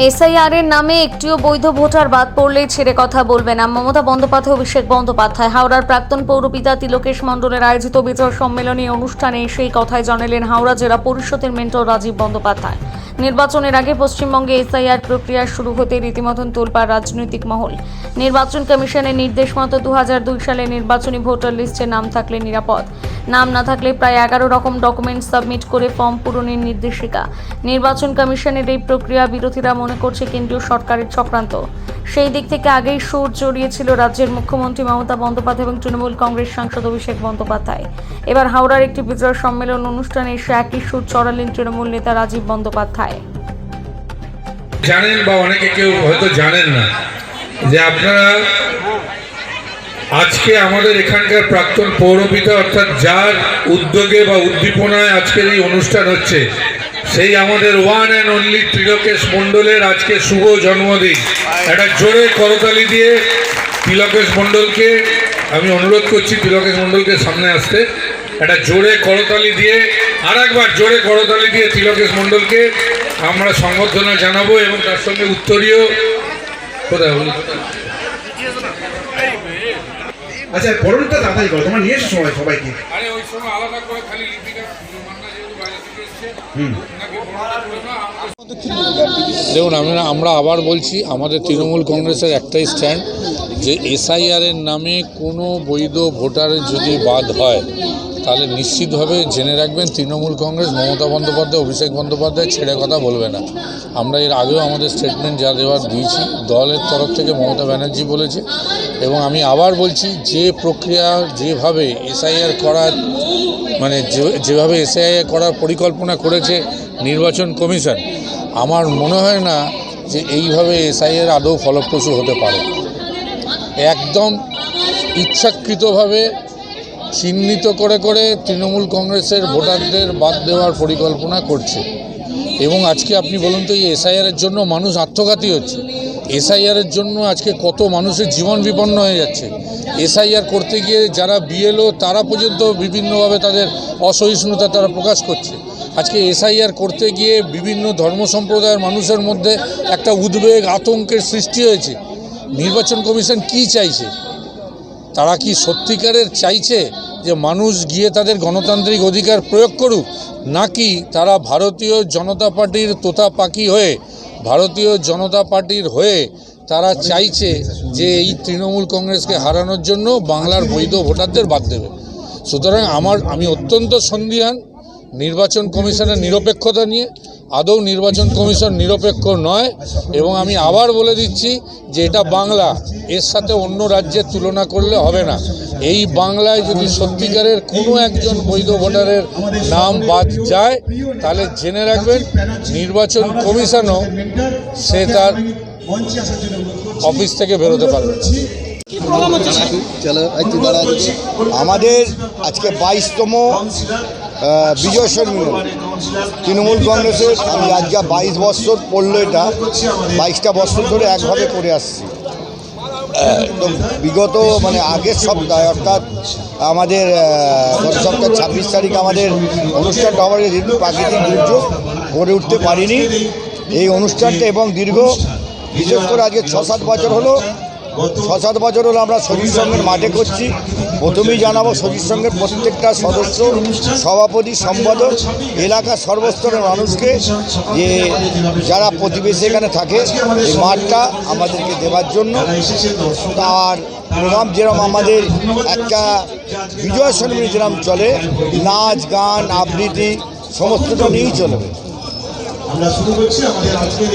SIR এর নামে একটিও বৈধ ভোটার বাদ পড়লেই ছেড়ে কথা বলবে না মমতা বন্দ্যোপাধ্যায়, অভিষেক বন্দ্যোপাধ্যায়। হাওড়ার প্রাক্তন পৌরপিতা তিলোকেশ মণ্ডলের আয়োজিত বিজয় সম্মেলনী অনুষ্ঠানে সেই কথাই জানালেন হাওড়া জেলা পরিষদের মেন্টর রাজীব বন্দ্যোপাধ্যায়। নির্বাচনের আগে পশ্চিমবঙ্গে এসআইআর প্রক্রিয়া শুরু হতে রীতিমতন তোলপাড় রাজনৈতিক মহল। নির্বাচন কমিশনের নির্দেশ মতো 2002 সালে নির্বাচনী ভোটার লিস্টে নাম থাকলে নিরাপদ, নাম না থাকলে প্রায় 11 রকম ডকুমেন্ট সাবমিট করে ফর্ম পূরণের নির্দেশিকা। নির্বাচন কমিশনের এই প্রক্রিয়া বিরোধীরা মনে করছে কেন্দ্রীয় সরকারের চক্রান্ত। সেই দিক থেকে আগেই সুর জড়িয়েছিল রাজ্যের মুখ্যমন্ত্রী মমতা বন্দ্যোপাধ্যায় এবং তৃণমূল কংগ্রেস সাংসদ অভিষেক বন্দ্যোপাধ্যায়। এবার হাওড়ার একটি বিজয় সম্মেলন অনুষ্ঠানে এসে একই সুর চড়ালেন তৃণমূল নেতা রাজীব বন্দ্যোপাধ্যায়। জানেন বা অনেকে কেউ হয়তো জানেন না যে আপনারা আজকে আমাদের এখানকার প্রাক্তন পৌরপিতা অর্থাৎ যার উদ্যোগে বা উদ্দীপনায় আজকের এই অনুষ্ঠান হচ্ছে, সেই আমাদের ওয়ান অ্যান্ড অনলি তিলোকেশ মণ্ডলের আজকে শুভ জন্মদিন। একটা জোরে করতালি দিয়ে তিলোকেশ মণ্ডলকে আমি অনুরোধ করছি, তিলোকেশ মণ্ডলকে সামনে আসতে। একটা জোরে করতালি দিয়ে, আর একবার জোরে করতালি দিয়ে তিলোকেশ মণ্ডলকে আমরা সম্বর্ধনা জানাবো এবং তার সঙ্গে উত্তরীয় কোথায় বলি। আচ্ছা, বরণটা তাড়াতাড়ি করো, তোমার নিয়ে এসো সবাইকে। আরে ওই সময় আলাদা করে খালি লিপিকা মান্না যেহেতু বাইরে থেকে এসেছে। দেখুন, আমরা আবার বলছি, আমাদের তৃণমূল কংগ্রেসের একটাই স্ট্যান্ড যে এসআইআর এর নামে কোনো বৈধ ভোটারের যদি বাদ হয় তাহলে নিশ্চিতভাবে জেনে রাখবেন তৃণমূল কংগ্রেস, মমতা বন্দ্যোপাধ্যায়, অভিষেক বন্দ্যোপাধ্যায় ছেড়ে কথা বলবে না। আমরা এর আগেও আমাদের স্টেটমেন্ট যা দেওয়ার দিয়েছি, দলের তরফ থেকে মমতা ব্যানার্জি বলেছে এবং আমি আবার বলছি যে প্রক্রিয়া যেভাবে এসআইআর করার যেভাবে এসআইআর করার পরিকল্পনা করেছে নির্বাচন কমিশন, আমার মনে হয় না যে এইভাবে এসআইআর আদৌ ফলপ্রসূ হতে পারে। একদম ইচ্ছাকৃতভাবে চিহ্নিত করে করে তৃণমূল কংগ্রেসের ভোটারদের বাদ দেওয়ার পরিকল্পনা করছে। এবং আজকে আপনি বলুন তো, এই এসআইআরের জন্য মানুষ আত্মঘাতী হচ্ছে। এসআইআরের জন্য আজকে কত মানুষের জীবন বিপন্ন হয়ে যাচ্ছে। এসআইআর করতে গিয়ে যারা বিএলও তারা পর্যন্ত বিভিন্নভাবে তাদের অসহিষ্ণুতা তারা প্রকাশ করছে। আজকে এসআইআর করতে গিয়ে বিভিন্ন ধর্ম সম্প্রদায়ের মানুষের মধ্যে একটা উদ্বেগ, আতঙ্কের সৃষ্টি হয়েছে। নির্বাচন কমিশন কি চাইছে? তারা কি সত্যিকারের চাইছে যে মানুষ গিয়ে তাদের গণতান্ত্রিক অধিকার প্রয়োগ করুক, নাকি তারা ভারতীয় জনতা পার্টির তোতা পাখি হয়ে, ভারতীয় জনতা পার্টির হয়ে তারা চাইছে যে এই তৃণমূল কংগ্রেসকে হারানোর জন্য বাংলার বৈধ ভোটারদের বাদ দেবে? সুতরাং আমি অত্যন্ত সন্দিহান নির্বাচন কমিশনের নিরপেক্ষতা নিয়ে। আদৌ নির্বাচন কমিশন নিরপেক্ষ নয় এবং আমি আবার বলে দিচ্ছি যে এটা বাংলা, এর সাথে অন্য রাজ্যের তুলনা করলে হবে না। এই বাংলায় যদি সত্যিকারের কোনো একজন বৈধ ভোটারের নাম বাদ যায় তাহলে জেনে রাখবেন নির্বাচন কমিশনও সে তার অফিস থেকে বেরোতে পারবে। আমাদের আজকে 22তম বিজয় সম্মেলন তৃণমূল কংগ্রেসের। আমি আজকে 22 বছর পড়লো, এটা 22টা বছর ধরে একভাবে করে আসছি। তো বিগত আগের সপ্তাহে অর্থাৎ আমাদের গত সপ্তাহ 26 তারিখ আমাদের অনুষ্ঠানটা হওয়ার যেহেতু প্রাকৃতিক দুর্যোগ করে উঠতে পারিনি এই অনুষ্ঠানটা, এবং বিশেষ করে আজকে 6-7 বছর হলো আমরা সজির সঙ্গের মাঠে করছি। প্রথমেই জানাবো সজির সঙ্গের প্রত্যেকটা সদস্য, সভাপতি, সম্পাদক, এলাকার সর্বস্তরের মানুষকে যে যারা প্রতিবেশী এখানে থাকে এই মাঠটা আমাদেরকে দেওয়ার জন্য। আর প্রোগ্রাম যেরকম আমাদের একটা বিজয় সম্মেলনী যেরকম চলে, নাচ গান আবৃত্তি সমস্তটা নিয়েই চলবে। আমরা শুরু করছি আমাদের আজকের